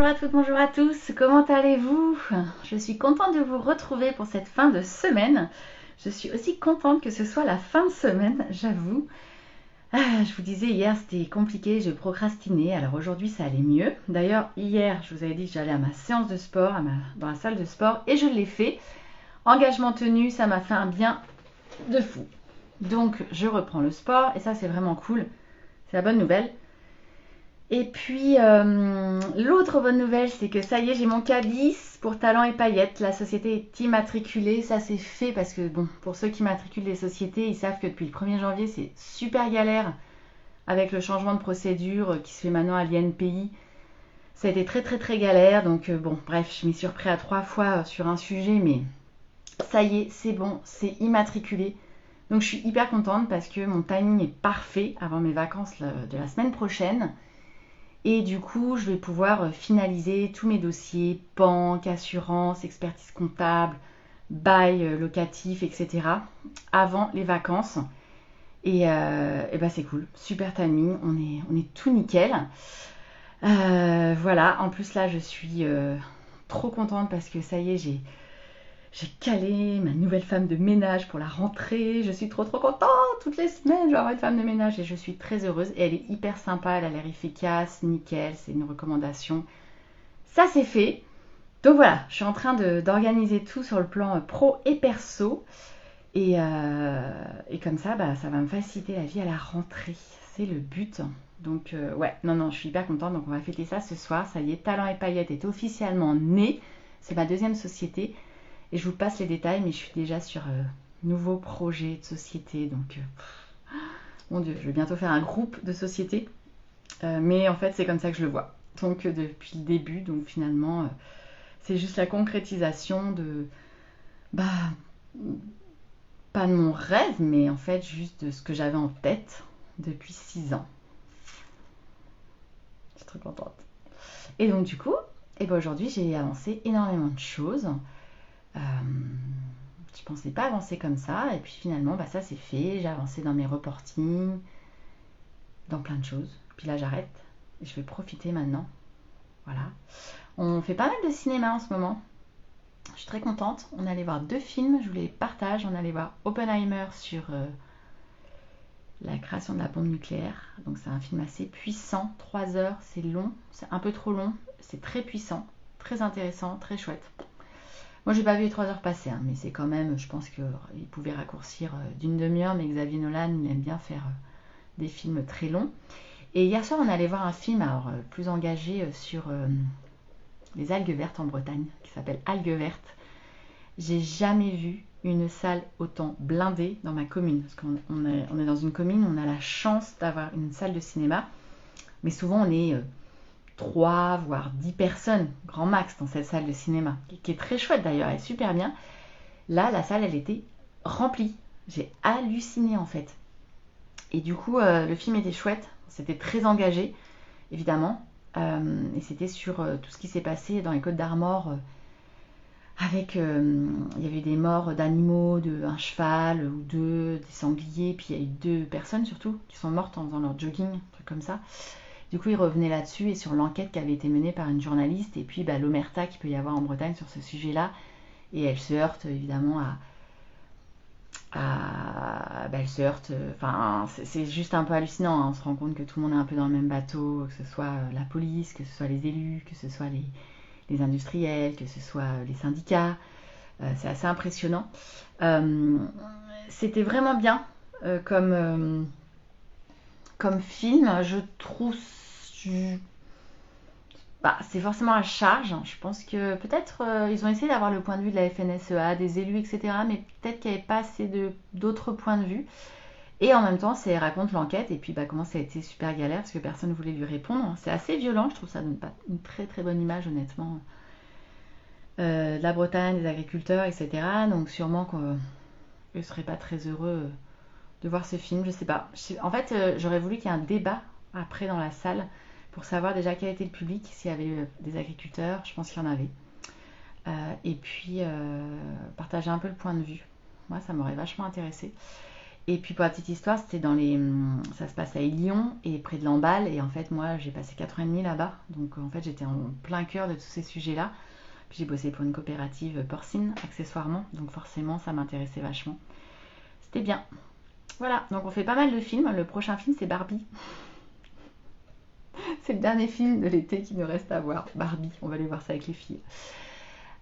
Bonjour à toutes, bonjour à tous, comment allez-vous? Je suis contente de vous retrouver pour cette fin de semaine. Je suis aussi contente que ce soit la fin de semaine, j'avoue. Je vous disais hier c'était compliqué, je procrastinais, alors aujourd'hui ça allait mieux. D'ailleurs hier je vous avais dit que j'allais à ma séance de sport, dans la salle de sport, et je l'ai fait. Engagement tenu, ça m'a fait un bien de fou. Donc je reprends le sport et ça c'est vraiment cool, c'est la bonne nouvelle. Et puis, l'autre bonne nouvelle, c'est que ça y est, j'ai mon cabis pour Talents et Paillettes. La société est immatriculée. Ça, c'est fait parce que, bon, pour ceux qui matriculent les sociétés, ils savent que depuis le 1er janvier, c'est super galère avec le changement de procédure qui se fait maintenant à l'INPI. Ça a été très, très, très galère. Donc, bon, bref, je m'y suis repris à 3 fois sur un sujet, mais ça y est, c'est bon, c'est immatriculé. Donc, je suis hyper contente parce que mon timing est parfait avant mes vacances de la semaine prochaine. Et du coup, je vais pouvoir finaliser tous mes dossiers, banque, assurance, expertise comptable, bail locatif, etc. avant les vacances. Et bah c'est cool, super timing, on est tout nickel. Voilà, en plus là je suis trop contente parce que ça y est, j'ai calé ma nouvelle femme de ménage pour la rentrée. Je suis trop contente. Toutes les semaines, je vais avoir une femme de ménage et je suis très heureuse. Et elle est hyper sympa, elle a l'air efficace, nickel, c'est une recommandation. Ça, c'est fait. Donc voilà, je suis en train d'organiser tout sur le plan pro et perso. Et comme ça, bah, ça va me faciliter la vie à la rentrée. C'est le but. Donc ouais, non, je suis hyper contente. Donc on va fêter ça ce soir. Ça y est, Talents et Paillettes est officiellement né. C'est ma deuxième société. Et je vous passe les détails, mais je suis déjà sur nouveaux projets de société. Donc, mon Dieu, je vais bientôt faire un groupe de société. Mais en fait, c'est comme ça que je le vois. Donc, depuis le début, donc finalement, c'est juste la concrétisation de, bah, pas de mon rêve, mais en fait, juste de ce que j'avais en tête depuis 6 ans. Je suis très contente. Et donc, du coup, aujourd'hui, j'ai avancé énormément de choses. Euh, je pensais pas avancer comme ça, et puis finalement, bah, ça c'est fait. J'ai avancé dans mes reportings, dans plein de choses. Puis là, j'arrête, et je vais profiter maintenant. Voilà. On fait pas mal de cinéma en ce moment. Je suis très contente. On allait voir 2 films, je vous les partage. On allait voir Oppenheimer sur la création de la bombe nucléaire. Donc c'est un film assez puissant, 3 heures, c'est long, c'est un peu trop long, c'est très puissant, très intéressant, très chouette. Moi, j'ai pas vu les 3 heures passer, hein, mais c'est quand même, je pense qu'il pouvait raccourcir d'une demi-heure, mais Xavier Nolan, il aime bien faire des films très longs. Et hier soir, on allait voir un film alors, plus engagé sur les algues vertes en Bretagne, qui s'appelle Algues vertes. J'ai jamais vu une salle autant blindée dans ma commune, parce on est dans une commune, on a la chance d'avoir une salle de cinéma, mais souvent on est 3 voire 10 personnes, grand max, dans cette salle de cinéma, qui est très chouette d'ailleurs, elle est super bien. Là, la salle, elle était remplie. J'ai halluciné en fait. Et du coup, le film était chouette, c'était très engagé, évidemment. Et c'était sur tout ce qui s'est passé dans les Côtes d'Armor, avec, il y avait eu des morts d'animaux, un cheval ou deux, des sangliers, puis il y a eu 2 personnes surtout qui sont mortes en faisant leur jogging, un truc comme ça. Du coup, il revenait là-dessus et sur l'enquête qui avait été menée par une journaliste, et puis bah, l'omerta qu'il peut y avoir en Bretagne sur ce sujet-là. Et elle se heurte évidemment bah, elle se heurte. Enfin, c'est juste un peu hallucinant, hein. On se rend compte que tout le monde est un peu dans le même bateau, que ce soit la police, que ce soit les élus, que ce soit les industriels, que ce soit les syndicats. C'est assez impressionnant. Euh, C'était vraiment bien comme film. Je trouve. Bah, c'est forcément à charge. Je pense que peut-être ils ont essayé d'avoir le point de vue de la FNSEA, des élus, etc. Mais peut-être qu'il n'y avait pas assez d'autres points de vue. Et en même temps, ça raconte l'enquête et puis bah, comment ça a été super galère parce que personne ne voulait lui répondre. C'est assez violent, je trouve ça donne pas une très très bonne image honnêtement de la Bretagne, des agriculteurs, etc. Donc sûrement qu'eux ne seraient pas très heureux de voir ce film, je sais pas. En fait, j'aurais voulu qu'il y ait un débat après dans la salle pour savoir déjà quel était le public, s'il y avait des agriculteurs, je pense qu'il y en avait. Et puis partager un peu le point de vue. Moi, ça m'aurait vachement intéressé. Et puis pour la petite histoire, c'était dans les, ça se passe à Lyon et près de Lamballe. Et en fait, moi, j'ai passé 4 ans et demi là-bas. Donc en fait, j'étais en plein cœur de tous ces sujets-là. Puis j'ai bossé pour une coopérative porcine, accessoirement. Donc forcément, ça m'intéressait vachement. C'était bien. Voilà, donc on fait pas mal de films. Le prochain film, c'est Barbie. C'est le dernier film de l'été qui nous reste à voir. Barbie, on va aller voir ça avec les filles.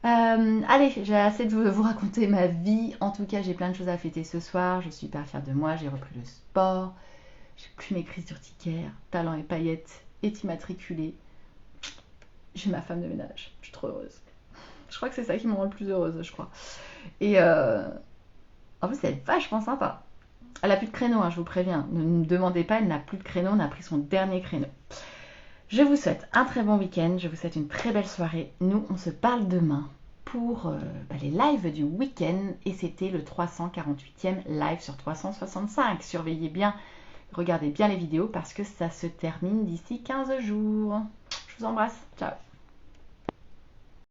Allez, j'ai assez de vous raconter ma vie. En tout cas, j'ai plein de choses à fêter ce soir. Je suis hyper fière de moi. J'ai repris le sport. J'ai plus mes crises d'urticaire. Talent et paillettes est immatriculé. J'ai ma femme de ménage. Je suis trop heureuse. Je crois que c'est ça qui me rend le plus heureuse, je crois. Et en plus, elle est vachement sympa. Elle a plus de créneau, hein, je vous préviens. Ne me demandez pas, elle n'a plus de créneau. On a pris son dernier créneau. Je vous souhaite un très bon week-end. Je vous souhaite une très belle soirée. Nous, on se parle demain pour les lives du week-end. Et c'était le 348e live sur 365. Surveillez bien, regardez bien les vidéos parce que ça se termine d'ici 15 jours. Je vous embrasse. Ciao.